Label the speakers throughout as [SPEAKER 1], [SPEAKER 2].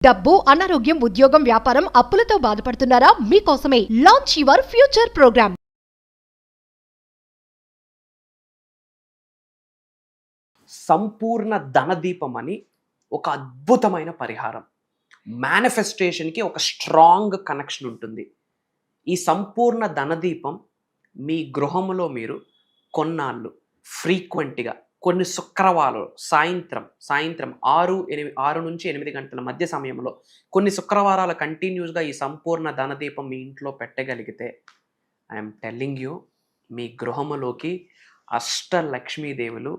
[SPEAKER 1] డబ్బు, అనారోగ్యం, ఉద్యోగం, వ్యాపారం, అప్పులతో బాధపడుతున్నారా? మీకోసమే లాంచ్ యువర్ ఫ్యూచర్ ప్రోగ్రామ్.
[SPEAKER 2] సంపూర్ణ ధనదీపం అని ఒక అద్భుతమైన పరిహారం. మేనిఫెస్టేషన్కి ఒక స్ట్రాంగ్ కనెక్షన్ ఉంటుంది. ఈ సంపూర్ణ ధనదీపం మీ గృహంలో మీరు కొన్నాళ్ళు ఫ్రీక్వెంట్గా కొన్ని శుక్రవారాలు సాయంత్రం 6 నుంచి 8 గంటల మధ్య సమయంలో కొన్ని శుక్రవారాలు కంటిన్యూస్గా ఈ సంపూర్ణ ధనదీపం మీ ఇంట్లో పెట్టగలిగితే ఐఎమ్ టెల్లింగ్ యూ, మీ గృహములోకి అష్టలక్ష్మీదేవులు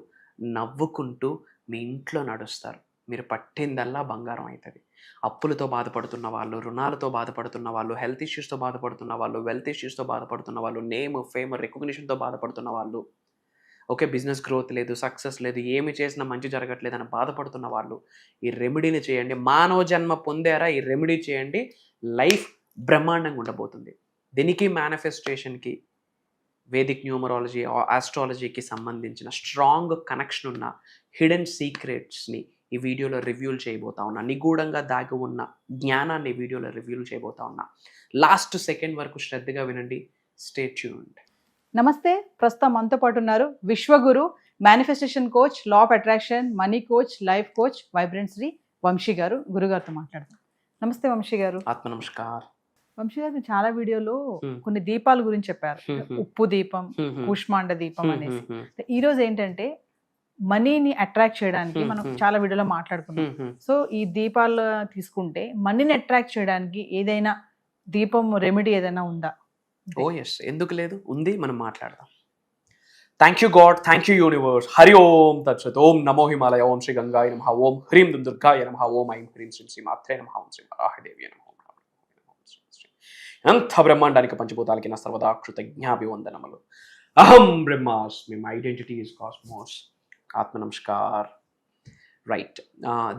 [SPEAKER 2] నవ్వుకుంటూ మీ ఇంట్లో నడుస్తారు. మీరు పట్టిందల్లా బంగారం అవుతుంది. అప్పులతో బాధపడుతున్న వాళ్ళు, రుణాలతో బాధపడుతున్న వాళ్ళు, హెల్త్ ఇష్యూస్తో బాధపడుతున్న వాళ్ళు, వెల్త్ ఇష్యూస్తో బాధపడుతున్న వాళ్ళు, నేమ్, ఫేమ్, రికగ్నిషన్తో బాధపడుతున్న వాళ్ళు, ఓకే బిజినెస్ గ్రోత్ లేదు, సక్సెస్ లేదు, ఏమి చేసినా మంచి జరగట్లేదు అని బాధపడుతున్న వాళ్ళు ఈ రెమెడీని చేయండి. మానవ జన్మ పొందారా, ఈ రెమెడీ చేయండి. లైఫ్ బ్రహ్మాండంగా ఉండబోతుంది. దీనికి మేనిఫెస్టేషన్కి, వేదిక్ న్యూమరాలజీ, ఆస్ట్రాలజీకి సంబంధించిన స్ట్రాంగ్ కనెక్షన్ ఉన్న హిడెన్ సీక్రెట్స్ని ఈ వీడియోలో రివ్యూలు చేయబోతా ఉన్నా. నిగూఢంగా దాగి ఉన్న జ్ఞానాన్ని ఈ వీడియోలో రివ్యూలు చేయబోతా ఉన్నా. లాస్ట్ సెకండ్ వరకు శ్రద్ధగా వినండి. Stay tuned.
[SPEAKER 3] నమస్తే. ప్రస్తుతం మనతో పాటు ఉన్నారు విశ్వగురు, manifestation coach, law of attraction, money coach, life coach, vibrant Shri Vamshi గారు. గురుగారితో మాట్లాడదాం. నమస్తే వంశీ గారు.
[SPEAKER 2] ఆత్మ నమస్కార్.
[SPEAKER 3] వంశీ గారు, మీరు చాలా వీడియోలో కొన్ని దీపాల గురించి చెప్పారు. ఉప్పు దీపం, కూష్మాండ దీపం అనేసి. ఈ రోజు ఏంటంటే మనీని అట్రాక్ట్ చేయడానికి మనం చాలా వీడియోలో మాట్లాడుకున్నాం. సో ఈ దీపాలు తీసుకుంటే మనీని అట్రాక్ట్ చేయడానికి ఏదైనా దీపం రెమెడీ ఏదైనా ఉందా?
[SPEAKER 2] ఓ ఎస్, ఎందుకు లేదు, ఉంది. మనం మాట్లాడదాం. Thank you God, thank you universe. Hari Om తత్సత్. ఓం నమో హిమాలయ, ఓం శ్రీ గంగాయ నమః, ఓం హ్రీం దుర్గాయ నమః, ఓం ఐం హ్రీం శ్రీ శ్రీ మాత్రే నమః, ఓం శ్రీ వరాహదేవి నమః. అంత బ్రహ్మాండానికి పంచభూతాలకి నా సర్వదా కృతజ్ఞాభివందనములు. అహం బ్రహ్మాస్మి, మై ఐడెంటిటీ ఇస్ కాస్మోస్. ఆత్మ నమస్కార్. రైట్,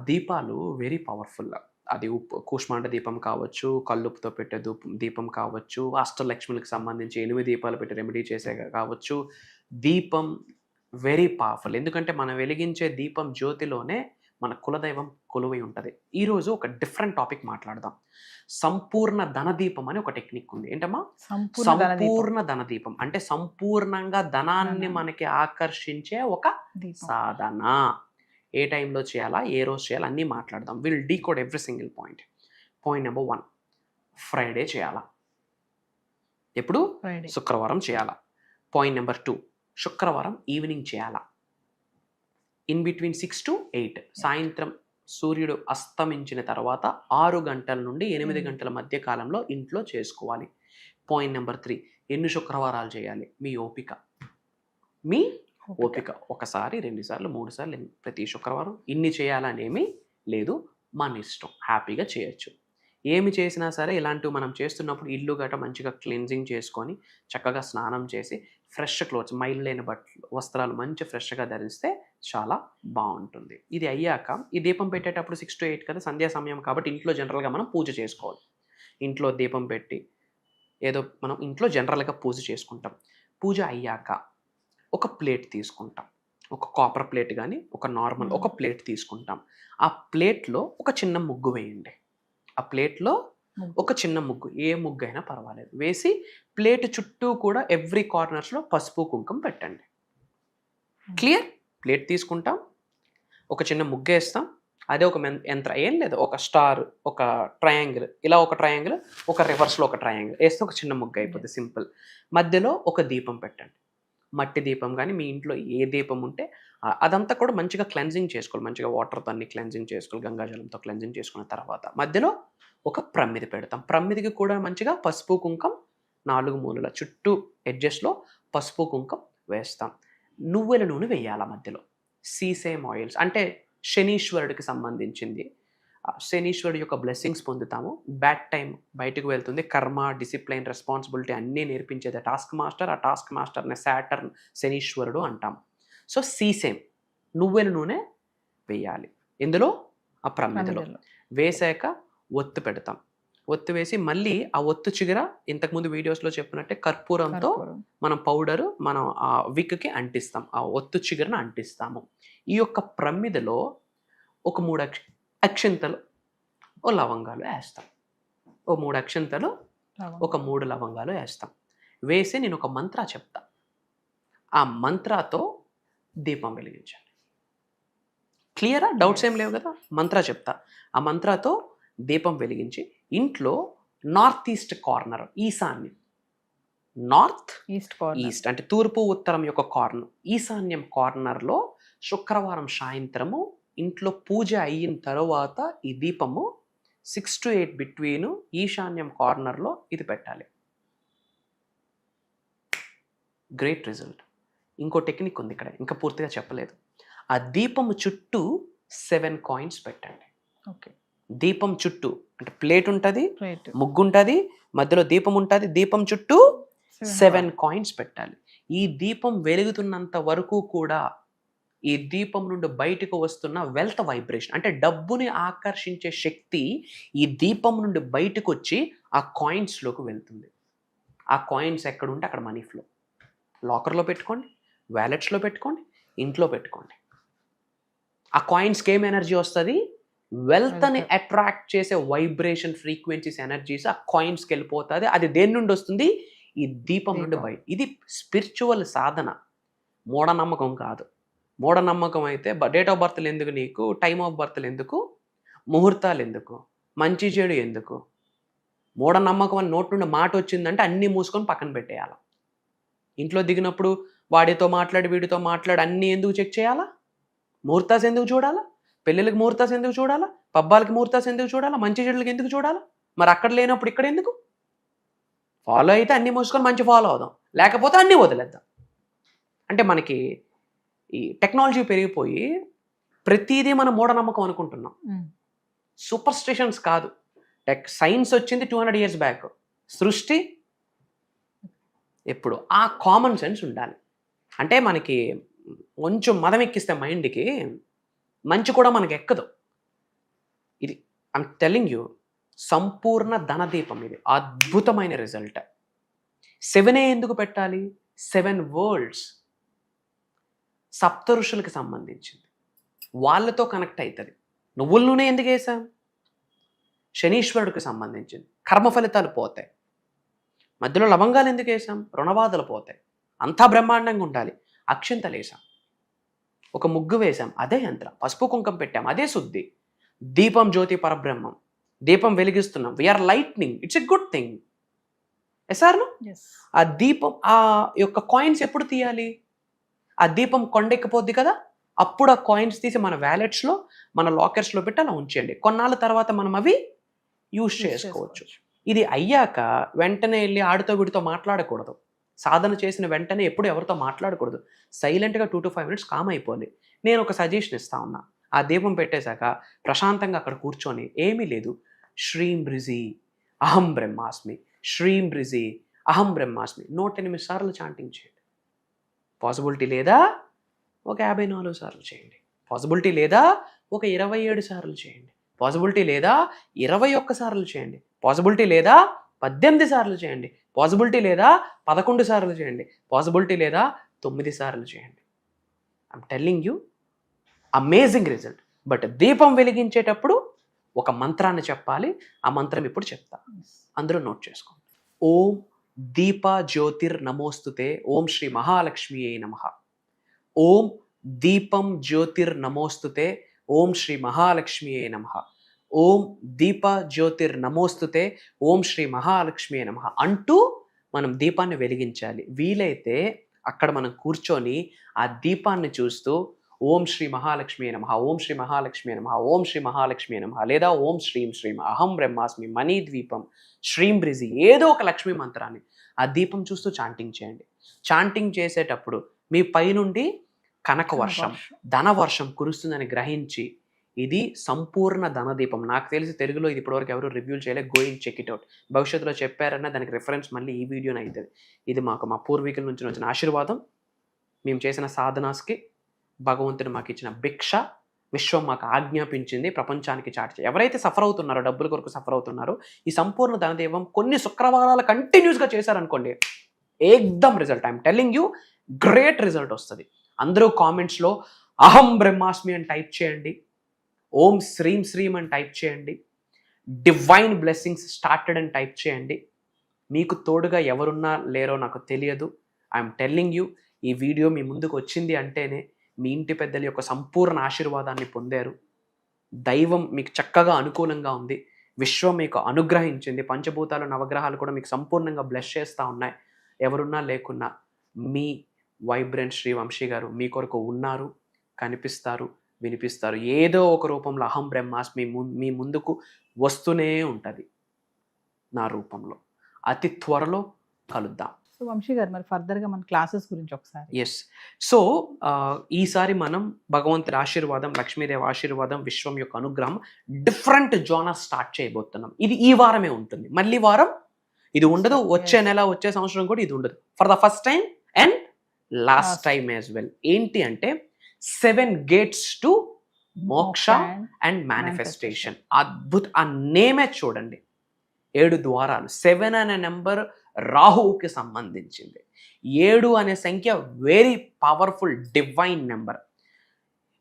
[SPEAKER 2] దీపాలు వెరీ పవర్ఫుల్. అది కూష్మాండ దీపం కావచ్చు, కల్లుపుతో పెట్టే దీపం కావచ్చు, అష్టలక్ష్ములకు సంబంధించి 8 దీపాలు పెట్టి రెమెడీ చేసే కావచ్చు. దీపం వెరీ పవర్ఫుల్. ఎందుకంటే మనం వెలిగించే దీపం జ్యోతిలోనే మన కులదైవం కొలువై ఉంటుంది. ఈరోజు ఒక డిఫరెంట్ టాపిక్ మాట్లాడదాం. సంపూర్ణ ధనదీపం అని ఒక టెక్నిక్ ఉంది. ఏంటమ్మా? సంపూర్ణ ధనదీపం అంటే సంపూర్ణంగా ధనాన్ని మనకి ఆకర్షించే ఒక సాధన. ఏ టైంలో చేయాలా, ఏ రోజు చేయాలా అన్నీ మాట్లాడదాం. Will decode every single point. Point number 1, Friday చేయాలా. ఎప్పుడు? శుక్రవారం చేయాలా. పాయింట్ నెంబర్ 2, శుక్రవారం ఈవినింగ్ చేయాలా. ఇన్ బిట్వీన్ 6 to 8, సాయంత్రం సూర్యుడు అస్తమించిన తర్వాత 6 గంటల నుండి 8 గంటల మధ్య కాలంలో ఇంట్లో చేసుకోవాలి. పాయింట్ నెంబర్ 3, ఎన్ని శుక్రవారాలు చేయాలి? మీ ఓపిక. మీ ఓపిక. 1 సారి, 2 సార్లు, 3 సార్లు, ప్రతి శుక్రవారం ఇన్ని చేయాలనేమీ లేదు. మన ఇష్టం, హ్యాపీగా చేయొచ్చు. ఏమి చేసినా సరే ఇలాంటివి మనం చేస్తున్నప్పుడు ఇల్లు గట్ట మంచిగా క్లెన్జింగ్ చేసుకొని చక్కగా స్నానం చేసి ఫ్రెష్ క్లోత్స్, మైల్ లేని బట్టలు, వస్త్రాలు మంచి ఫ్రెష్గా ధరిస్తే చాలా బాగుంటుంది. ఇది అయ్యాక ఈ దీపం పెట్టేటప్పుడు 6 to 8 కదా, సంధ్యా సమయం కాబట్టి ఇంట్లో జనరల్గా మనం పూజ చేసుకోవాలి. ఇంట్లో దీపం పెట్టి ఏదో మనం ఇంట్లో జనరల్గా పూజ చేసుకుంటాం. పూజ అయ్యాక ఒక ప్లేట్ తీసుకుంటాం. ఒక కాపర్ ప్లేట్ కానీ ఒక నార్మల్ ఒక ప్లేట్ తీసుకుంటాం. ఆ ప్లేట్లో ఒక చిన్న ముగ్గు వేయండి. ఆ ప్లేట్లో ఒక చిన్న ముగ్గు, ఏ ముగ్గు అయినా పర్వాలేదు, వేసి ప్లేట్ చుట్టూ కూడా ఎవ్రీ కార్నర్స్లో పసుపు కుంకుమ పెట్టండి. క్లియర్? ప్లేట్ తీసుకుంటాం, ఒక చిన్న ముగ్గు వేస్తాం. అదే ఒక యంత్రం, ఏం లేదు, ఒక స్టార్, ఒక ట్రయాంగిల్, ఇలా ఒక ట్రయాంగిల్, ఒక రివర్స్లో ఒక ట్రయాంగిల్ వేస్తే ఒక చిన్న ముగ్గు అయిపోతుంది. సింపుల్. మధ్యలో ఒక దీపం పెట్టండి. మట్టి దీపం కానీ మీ ఇంట్లో ఏ దీపం ఉంటే అదంతా కూడా మంచిగా క్లెన్జింగ్ చేసుకోవాలి. మంచిగా వాటర్తో అన్ని క్లెన్జింగ్ చేసుకోవాలి, గంగాజలంతో క్లెన్జింగ్ చేసుకున్న తర్వాత మధ్యలో ఒక ప్రమిది పెడతాం. ప్రమిదికి కూడా మంచిగా పసుపు కుంకం 4 మూలల చుట్టూ ఎడ్జెస్లో పసుపు కుంకం వేస్తాం. నువ్వుల నూనె వేయాల మధ్యలో. సీసేమ్ ఆయిల్స్ అంటే శనీశ్వరుడికి సంబంధించింది. శనీశ్వరుడు యొక్క బ్లెస్సింగ్స్ పొందుతాము. బ్యాడ్ టైం బయటకు వెళ్తుంది. కర్మ, డిసిప్లైన్, రెస్పాన్సిబిలిటీ అన్నీ నేర్పించేది టాస్క్ మాస్టర్. ఆ టాస్క్ మాస్టర్ని సాటర్న్, శనీశ్వరుడు అంటాం. సో సీసేమ్ నువ్వుల నూనె వేయాలి. ఇందులో ఆ ప్రమిదిలో వేసాక ఒత్తు పెడతాం. ఒత్తు వేసి మళ్ళీ ఆ ఒత్తు చిగుర ఇంతకుముందు వీడియోస్లో చెప్పినట్టే కర్పూరంతో మనం పౌడరు మనం ఆ విక్కి అంటిస్తాం. ఆ ఒత్తు చిగురను అంటిస్తాము. ఈ యొక్క ప్రమిదలో ఒక 3 అక్షింతలు, ఓ లవంగాలు వేస్తాం, ఓ 3 అక్షంతలు, ఒక 3 లవంగాలు వేస్తాం. వేసి నేను ఒక మంత్ర చెప్తా, ఆ మంత్రతో దీపం వెలిగించండి. క్లియరా? డౌట్స్ ఏం లేవు కదా? మంత్ర చెప్తా, ఆ మంత్రతో దీపం వెలిగించి ఇంట్లో నార్త్ ఈస్ట్ కార్నర్, ఈశాన్యం, నార్త్ ఈస్ట్ అంటే తూర్పు ఉత్తరం యొక్క కార్నర్, ఈశాన్యం కార్నర్లో శుక్రవారం సాయంత్రము ఇంట్లో పూజ అయిన తర్వాత ఈ దీపము 6 to 8 బిట్వీన్ ఈశాన్యం కార్నర్లో ఇది పెట్టాలి. Great result. ఇంకో టెక్నిక్ ఉంది ఇక్కడ, ఇంకా పూర్తిగా చెప్పలేదు. ఆ దీపము చుట్టూ 7 కాయిన్స్ పెట్టండి.
[SPEAKER 3] ఓకే,
[SPEAKER 2] దీపం చుట్టూ అంటే ప్లేట్ ఉంటుంది, ముగ్గు ఉంటుంది, మధ్యలో దీపం ఉంటుంది, దీపం చుట్టూ 7 కాయిన్స్ పెట్టాలి. ఈ దీపం వెలుగుతున్నంత వరకు కూడా ఈ దీపం నుండి బయటకు వస్తున్న వెల్త్ వైబ్రేషన్ అంటే డబ్బుని ఆకర్షించే శక్తి ఈ దీపం నుండి బయటకు వచ్చి ఆ కాయిన్స్లోకి వెళ్తుంది. ఆ కాయిన్స్ ఎక్కడ ఉంటే అక్కడ మనీ ఫ్లో. లాకర్లో పెట్టుకోండి, వ్యాలెట్స్లో పెట్టుకోండి, ఇంట్లో పెట్టుకోండి. ఆ కాయిన్స్కి ఏం ఎనర్జీ వస్తుంది? వెల్త్ని అట్రాక్ట్ చేసే వైబ్రేషన్ ఫ్రీక్వెన్సీస్ ఎనర్జీస్ ఆ కాయిన్స్కి వెళ్ళిపోతుంది. అది దేని నుండి వస్తుంది? ఈ దీపం నుండి బయట. ఇది స్పిరిచువల్ సాధన, మూఢనమ్మకం కాదు. మూఢనమ్మకం అయితే డేట్ ఆఫ్ బర్త్లు ఎందుకు నీకు, టైమ్ ఆఫ్ బర్త్లు ఎందుకు, ముహూర్తాలు ఎందుకు, మంచి చెడు ఎందుకు? మూఢనమ్మకం అని నోటి నుండి మాట వచ్చిందంటే అన్నీ మూసుకొని పక్కన పెట్టేయాలి. ఇంట్లో దిగినప్పుడు వాడితో మాట్లాడి వీడితో మాట్లాడి అన్నీ ఎందుకు చెక్ చేయాలా? ముహూర్తాస్ ఎందుకు చూడాలా? పెళ్ళిళ్ళకి ముహూర్తాస్ ఎందుకు చూడాలా? పబ్బాలకి ముహూర్తాస్ ఎందుకు చూడాలా? మంచి చెడులకి ఎందుకు చూడాలా? మరి అక్కడ లేనప్పుడు ఇక్కడ ఎందుకు? ఫాలో అయితే అన్నీ మూసుకొని మంచి ఫాలో అవుదాం, లేకపోతే అన్నీ వదిలేద్దాం. అంటే మనకి ఈ టెక్నాలజీ పెరిగిపోయి ప్రతిదీ మనం మూఢనమ్మకం అనుకుంటున్నాం. సూపర్ స్టిషన్స్ కాదు. సైన్స్ వచ్చింది 200 years బ్యాక్, సృష్టి ఎప్పుడు. ఆ కామన్ సెన్స్ ఉండాలి. అంటే మనకి కొంచెం మదం ఎక్కిస్తే మైండ్కి మంచి కూడా మనకి ఎక్కదు. ఇది ఐమ్ టెల్లింగ్ యూ, సంపూర్ణ ధనదీపం ఇది, అద్భుతమైన రిజల్ట్. 7 ఎందుకు పెట్టాలి? 7 worlds సప్త ఋషులకు సంబంధించింది, వాళ్ళతో కనెక్ట్ అవుతుంది. నువ్వుల నూనె ఎందుకు వేసాం? శనీశ్వరుడికి సంబంధించింది, కర్మ ఫలితాలు పోతాయి. మధ్యలో లవంగాలు ఎందుకు వేసాం? రుణబాధలు పోతాయి. అంతా బ్రహ్మాండంగా ఉండాలి. అక్షంతలు వేసాం, ఒక ముగ్గు వేసాం, అదే యంత్రం. పసుపు కుంకం పెట్టాం, అదే శుద్ధి. దీపం జ్యోతి పరబ్రహ్మం, దీపం వెలిగిస్తున్నాం. We are lightning, it's a good thing. ఎసార్ను ఆ దీపం ఆ యొక్క కాయిన్స్ ఎప్పుడు తీయాలి? ఆ దీపం కొండెక్కిపోద్ది కదా, అప్పుడు ఆ కాయిన్స్ తీసి మన వ్యాలెట్స్లో, మన లాకర్స్లో పెట్టి అలా ఉంచేయండి. కొన్నాళ్ళ తర్వాత మనం అవి యూజ్ చేసుకోవచ్చు. ఇది అయ్యాక వెంటనే వెళ్ళి ఆడితో వీడితో మాట్లాడకూడదు. సాధన చేసిన వెంటనే ఎప్పుడు ఎవరితో మాట్లాడకూడదు. సైలెంట్గా 2 to 5 minutes కామ్ అయిపోవాలి. నేను ఒక సజెషన్ ఇస్తా ఉన్నా. ఆ దీపం పెట్టేశాక ప్రశాంతంగా అక్కడ కూర్చొని ఏమీ లేదు, శ్రీం బ్రిజి అహం బ్రహ్మాస్మి, శ్రీం బ్రిజి అహం బ్రహ్మాస్మి 108 సార్లు చాంటింగ్ చేయండి. పాసిబిలిటీ లేదా ఒక 54 సార్లు చేయండి. పాసిబిలిటీ లేదా ఒక 27 సార్లు చేయండి. పాసిబిలిటీ లేదా 21 సార్లు చేయండి. పాసిబిలిటీ లేదా 18 సార్లు చేయండి. పాసిబిలిటీ లేదా 11 సార్లు చేయండి. పాసిబిలిటీ లేదా 9 సార్లు చేయండి. I'm telling you, amazing result. But దీపం వెలిగించేటప్పుడు ఒక మంత్రాన్ని చెప్పాలి. ఆ మంత్రం ఇప్పుడు చెప్తా, అందరూ నోట్ చేసుకోండి. ఓం దీప జ్యోతిర్ నమోస్తుతే ఓం శ్రీ మహాలక్ష్మియే నమః. ఓం దీపం జ్యోతిర్ నమోస్తుతే ఓం శ్రీ మహాలక్ష్మియే నమః. ఓం దీప జ్యోతిర్ నమోస్తుతే ఓం శ్రీ మహాలక్ష్మియే నమః అంటూ మనం దీపాన్ని వెలిగించాలి. వీలైతే అక్కడ మనం కూర్చొని ఆ దీపాన్ని చూస్తూ ఓం శ్రీ మహాలక్ష్మియే నమః, ఓం శ్రీ మహాలక్ష్మియే నమః, ఓం శ్రీ మహాలక్ష్మియే నమః, లేదా ఓం శ్రీం శ్రీం అహం బ్రహ్మాస్మి, మనీ ద్వీపం, శ్రీం బ్రిజి, ఏదో ఒక లక్ష్మీ మంత్రాన్ని ఆ దీపం చూస్తూ చాంటింగ్ చేయండి. చాంటింగ్ చేసేటప్పుడు మీ పైనుండి కనక వర్షం, ధన వర్షం కురుస్తుందని గ్రహించి, ఇది సంపూర్ణ ధనదీపం. నాకు తెలిసి తెలుగులో ఇది ఇప్పటివరకు ఎవరు రివ్యూలు చేయలేదు. Going check it out. భవిష్యత్తులో చెప్పారన్నా దానికి రిఫరెన్స్ మళ్ళీ ఈ వీడియోనే అవుతుంది. ఇది మాకు మా పూర్వీకుల నుంచి వచ్చిన ఆశీర్వాదం. మేము చేసిన సాధనాస్కి భగవంతుడు మాకు ఇచ్చిన భిక్ష, విశ్వం మాకు ఆజ్ఞాపించింది ప్రపంచానికి చాటి. ఎవరైతే సఫర్ అవుతున్నారో, డబ్బుల కొరకు సఫర్ అవుతున్నారో, ఈ సంపూర్ణ ధనదీపం కొన్ని శుక్రవారాలు కంటిన్యూస్గా చేశారనుకోండి, ఏకదమ్ result. I'm telling you, great result వస్తుంది. అందరూ కామెంట్స్లో అహం బ్రహ్మాస్మి అని టైప్ చేయండి, ఓం శ్రీం శ్రీం అని టైప్ చేయండి. డివైన్ బ్లెస్సింగ్స్ స్టార్టెడ్ అని టైప్ చేయండి. మీకు తోడుగా ఎవరున్నా లేరో నాకు తెలియదు. ఐఎమ్ టెల్లింగ్ యూ, ఈ వీడియో మీ ముందుకు వచ్చింది అంటేనే మీ ఇంటి పెద్దల యొక్క సంపూర్ణ ఆశీర్వాదాన్ని పొందారు. దైవం మీకు చక్కగా అనుకూలంగా ఉంది. విశ్వం మీకు అనుగ్రహించింది. పంచభూతాలు నవగ్రహాలు కూడా మీకు సంపూర్ణంగా బ్లెస్ చేస్తూ ఉన్నాయి. ఎవరున్నా లేకున్నా మీ వైబ్రెంట్ శ్రీవంశీ గారు మీ కొరకు ఉన్నారు, కనిపిస్తారు, వినిపిస్తారు. ఏదో ఒక రూపంలో అహం బ్రహ్మాస్మి మీ ముందుకు వస్తూనే ఉంటుంది నా రూపంలో. అతి త్వరలో కలుద్దాం.
[SPEAKER 3] సో వంశీ గారు మరి ఫర్దర్గా మన క్లాసెస్ గురించి ఒకసారి.
[SPEAKER 2] ఎస్. సో ఈసారి మనం భగవంతుడి ఆశీర్వాదం, లక్ష్మీదేవి ఆశీర్వాదం, విశ్వం యొక్క అనుగ్రహం డిఫరెంట్ జోనర్ స్టార్ట్ చేయబోతున్నాం. ఇది ఈ వారమే ఉంటుంది. మళ్ళీ వారం ఇది ఉండదు. వచ్చే నెల, వచ్చే సంవత్సరం కూడా ఇది ఉండదు. For the first time and last time as well. ఏంటి అంటే 7 gates టు మోక్ష అండ్ మేనిఫెస్టేషన్. అద్భుత, ఆ నేమే చూడండి, 7 ద్వారాలు. 7 అనే నెంబర్ రాహువుకి సంబంధించింది. 7 అనే సంఖ్య వెరీ పవర్ఫుల్ డివైన్ నెంబర్.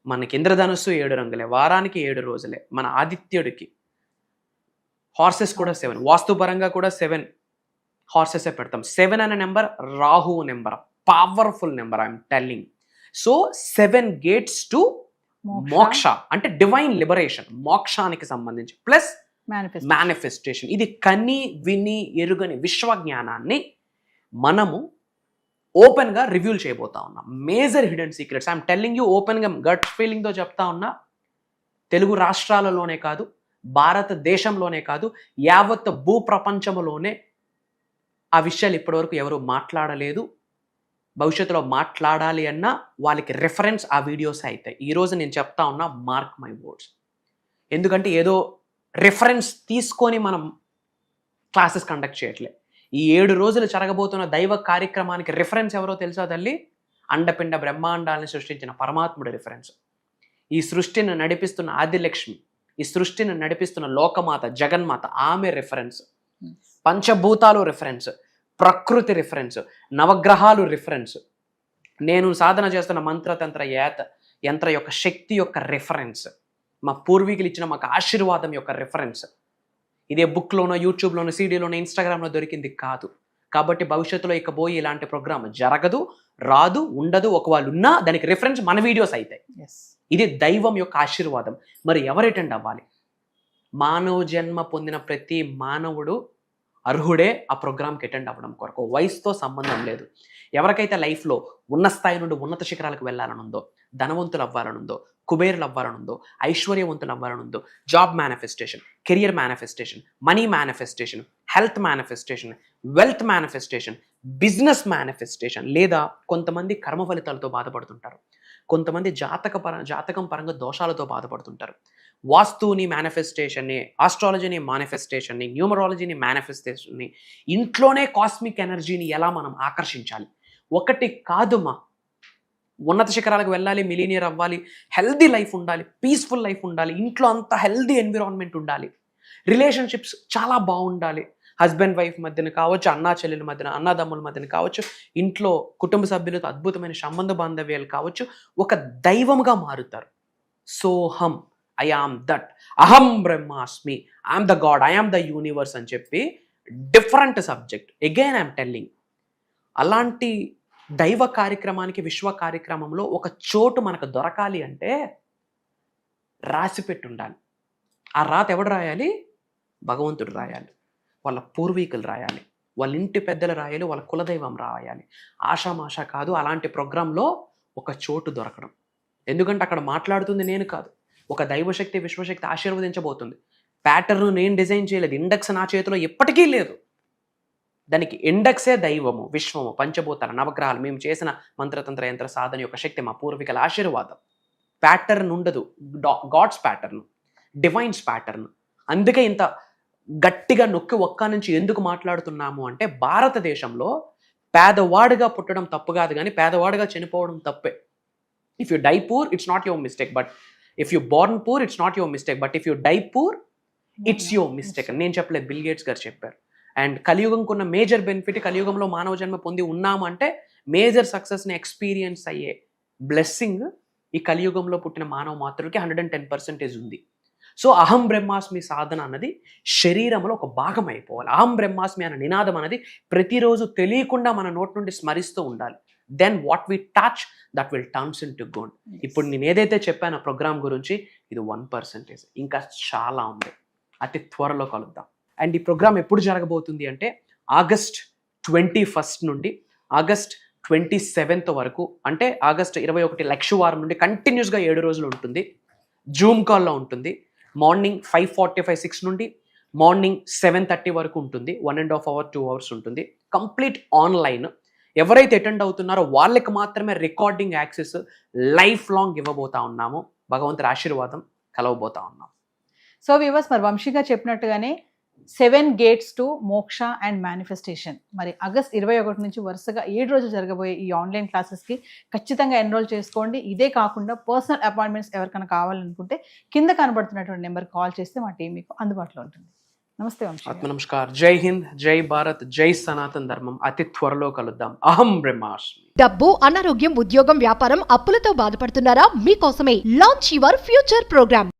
[SPEAKER 2] మనకి ఇంద్రధనుస్సు 7 రంగులే, వారానికి 7 రోజులే. మన ఆదిత్యుడికి హార్సెస్ కూడా 7, వాస్తుపరంగా కూడా 7 హార్సెసే పెడతాం. 7 అనే నెంబర్ రాహువు number, powerful number, I'm telling. So 7 gates to మోక్ష అంటే డివైన్ లిబరేషన్, మోక్షానికి సంబంధించి, ప్లస్ మేనిఫెస్టేషన్. ఇది కని విని ఎరుగని విశ్వ జ్ఞానాన్ని మనము ఓపెన్గా రివ్యూల్ చేయబోతా ఉన్నాం. Major hidden secrets I'm telling you ఓపెన్గా, గట్ ఫీలింగ్తో చెప్తా ఉన్నా. తెలుగు రాష్ట్రాలలోనే కాదు, భారతదేశంలోనే కాదు, యావత్ భూప్రపంచంలోనే ఆ విషయాలు ఇప్పటివరకు ఎవరు మాట్లాడలేదు. భవిష్యత్తులో మాట్లాడాలి అన్నా వాళ్ళకి రెఫరెన్స్ ఆ వీడియోస్ అవుతాయి. ఈరోజు నేను చెప్తా ఉన్నా, మార్క్ మై వర్డ్స్. ఎందుకంటే ఏదో రెఫరెన్స్ తీసుకొని మనం క్లాసెస్ కండక్ట్ చేయట్లే. ఈ 7 రోజులు జరగబోతున్న దైవ కార్యక్రమానికి రెఫరెన్స్ ఎవరో తెలుసా తల్లి? అండపిండ బ్రహ్మాండాలను సృష్టించిన పరమాత్ముడి రెఫరెన్స్. ఈ సృష్టిని నడిపిస్తున్న ఆదిలక్ష్మి, ఈ సృష్టిని నడిపిస్తున్న లోకమాత జగన్మాత, ఆమె రెఫరెన్స్. పంచభూతాలు రెఫరెన్స్, ప్రకృతి రిఫరెన్స్, నవగ్రహాలు రిఫరెన్స్, నేను సాధన చేస్తున్న మంత్రతంత్ర యంత్ర యొక్క శక్తి యొక్క రిఫరెన్స్, మా పూర్వీకులు ఇచ్చిన మాకు ఆశీర్వాదం యొక్క రిఫరెన్స్. ఇదే బుక్లోనో, యూట్యూబ్లోనో, సీడీలోనో, ఇన్స్టాగ్రామ్లో దొరికింది కాదు. కాబట్టి భవిష్యత్తులో ఇకపోయి ఇలాంటి ప్రోగ్రామ్ జరగదు, రాదు, ఉండదు. ఒకవేళ ఉన్నా దానికి రిఫరెన్స్ మన వీడియోస్ అవుతాయి. ఇది దైవం యొక్క ఆశీర్వాదం. మరి ఎవరు అటెండ్ అవ్వాలి? మానవ జన్మ పొందిన ప్రతి మానవుడు అర్హుడే ఆ ప్రోగ్రామ్కి అటెండ్ అవ్వడం కొరకు. వయసుతో సంబంధం లేదు. ఎవరికైతే లైఫ్లో ఉన్న స్థాయి నుండి ఉన్నత శిఖరాలకు వెళ్ళాలనుందో, ధనవంతులు అవ్వాలనుందో, కుబేరులు అవ్వాలనుందో, ఐశ్వర్యవంతులు అవ్వాలనుందో, job manifestation, career manifestation, money manifestation, health manifestation, wealth manifestation, business manifestation, లేదా కొంతమంది కర్మ ఫలితాలతో బాధపడుతుంటారు, కొంతమంది జాతకం పరంగా దోషాలతో బాధపడుతుంటారు. వాస్తుని మేనిఫెస్టేషన్ని, ఆస్ట్రాలజీని మేనిఫెస్టేషన్ని, న్యూమరాలజీని మేనిఫెస్టేషన్ని, ఇంట్లోనే కాస్మిక్ ఎనర్జీని ఎలా మనం ఆకర్షించాలి. ఒకటి కాదు మా, ఉన్నత శిఖరాలకు వెళ్ళాలి, మిలీనియర్ అవ్వాలి, హెల్దీ లైఫ్ ఉండాలి, పీస్ఫుల్ లైఫ్ ఉండాలి, ఇంట్లో అంతా హెల్దీ ఎన్విరాన్మెంట్ ఉండాలి, రిలేషన్షిప్స్ చాలా బాగుండాలి, హస్బెండ్ వైఫ్ మధ్యన కావచ్చు, అన్నా చెల్లెల మధ్యన, అన్నదమ్ముల మధ్యన కావచ్చు, ఇంట్లో కుటుంబ సభ్యులతో అద్భుతమైన సంబంధ బాంధవ్యాలు కావచ్చు, ఒక దైవముగా మారుతారు. సోహం, ఐ ఆమ్ దట్, అహం బ్రహ్మాస్మి, I'm the God, I'm the universe అని చెప్పి different subject. Again I'm telling, అలాంటి దైవ కార్యక్రమానికి, విశ్వ కార్యక్రమంలో ఒక చోటు మనకు దొరకాలి అంటే రాసి పెట్టి ఉండాలి. ఆ రాత ఎవడు రాయాలి? భగవంతుడు రాయాలి, వాళ్ళ పూర్వీకులు రాయాలి, వాళ్ళ ఇంటి పెద్దలు రాయాలి, వాళ్ళ కులదైవం రాయాలి. ఆషామాషా కాదు అలాంటి ప్రోగ్రాంలో ఒక చోటు దొరకడం. ఎందుకంటే అక్కడ మాట్లాడుతుంది నేను కాదు, ఒక దైవశక్తి, విశ్వశక్తి ఆశీర్వదించబోతుంది. ప్యాటర్న్ నేను డిజైన్ చేయలేదు, ఇండెక్స్ నా చేతిలో ఎప్పటికీ లేదు. దానికి ఇండెక్సే దైవము, విశ్వము, పంచభూతాలు, నవగ్రహాలు, మేము చేసిన మంత్రతంత్ర యంత్ర సాధన యొక్క శక్తి, మా పూర్వీకుల ఆశీర్వాదం. ప్యాటర్న్ ఉండదు, గాడ్స్ ప్యాటర్న్, డివైన్స్ ప్యాటర్న్. అందుకే ఇంత గట్టిగా నొక్కి ఒక్క నుంచి ఎందుకు మాట్లాడుతున్నాము అంటే, భారతదేశంలో పేదవాడిగా పుట్టడం తప్పు కాదు, కానీ పేదవాడిగా చనిపోవడం తప్పే. If you die poor, it's not your mistake, but if you born poor, it's not your mistake, but if you die poor, it's your mistake. నేను చెప్పలేదు, బిల్ గేట్స్ గారు చెప్పారు. అండ్ కలియుగంకున్న మేజర్ బెనిఫిట్, కలియుగంలో మానవ జన్మ పొంది ఉన్నాము అంటే మేజర్ సక్సెస్ని ఎక్స్పీరియన్స్ అయ్యే బ్లెస్సింగ్ ఈ కలియుగంలో పుట్టిన మానవ మాతృలకి 110% ఉంది. సో అహం బ్రహ్మాస్మి సాధన అన్నది శరీరంలో ఒక భాగం అయిపోవాలి. అహం బ్రహ్మాస్మి అనే నినాదం అనేది ప్రతిరోజు తెలియకుండా మన నోటి నుండి స్మరిస్తూ ఉండాలి. Then what we touch that will turns into gold. ఇప్పుడు నేను ఏదైతే చెప్పానో ప్రోగ్రామ్ గురించి ఇది 1%, ఇంకా చాలా ఉంది. అతి త్వరలో కలుద్దాం. అండ్ ఈ ప్రోగ్రామ్ ఎప్పుడు జరగబోతుంది అంటే ఆగస్ట్ 21 నుండి ఆగస్ట్ 27 వరకు, అంటే ఆగస్ట్ 21 లక్షవారం నుండి కంటిన్యూస్గా 7 రోజులు ఉంటుంది. జూమ్ కాల్లో ఉంటుంది. మార్నింగ్ 5:45, 6 నుండి మార్నింగ్ 7:30 వరకు ఉంటుంది. 1.5 hour 2 hours ఉంటుంది. Complete online. ఎవరైతే అటెండ్ అవుతున్నారో వాళ్ళకి మాత్రమే రికార్డింగ్ యాక్సెస్ లైఫ్ లాంగ్ ఇవ్వబోతా ఉన్నాము. భగవంతుడి ఆశీర్వాదం కలవబోతా ఉన్నాం.
[SPEAKER 3] సో వ్యూవర్స్, మరి వంశీగా చెప్పినట్టుగానే 7 gates టు మోక్ష అండ్ మేనిఫెస్టేషన్. మరి ఆగస్ట్ 21 నుంచి వరుసగా 7 రోజులు జరగబోయే ఈ ఆన్లైన్ క్లాసెస్కి ఖచ్చితంగా ఎన్రోల్ చేసుకోండి. ఇదే కాకుండా పర్సనల్ అపాయింట్మెంట్స్ ఎవరికైనా కావాలనుకుంటే కింద కనబడుతున్నటువంటి నెంబర్ కాల్ చేస్తే మా టీం మీకు అందుబాటులో ఉంటుంది. నమస్తే వంశీ.
[SPEAKER 2] ఆత్మ నమస్కార్. జై హింద్, జై భారత్, జై సనాతన ధర్మం. అతి త్వరలో కలుద్దాం. అహం బ్రహ్మాస్మి.
[SPEAKER 1] డబ్బు, అనారోగ్యం, ఉద్యోగం, వ్యాపారం, అప్పులతో బాధపడుతున్నారా? మీకోసమే లాంచ్ యువర్ ఫ్యూచర్ ప్రోగ్రామ్.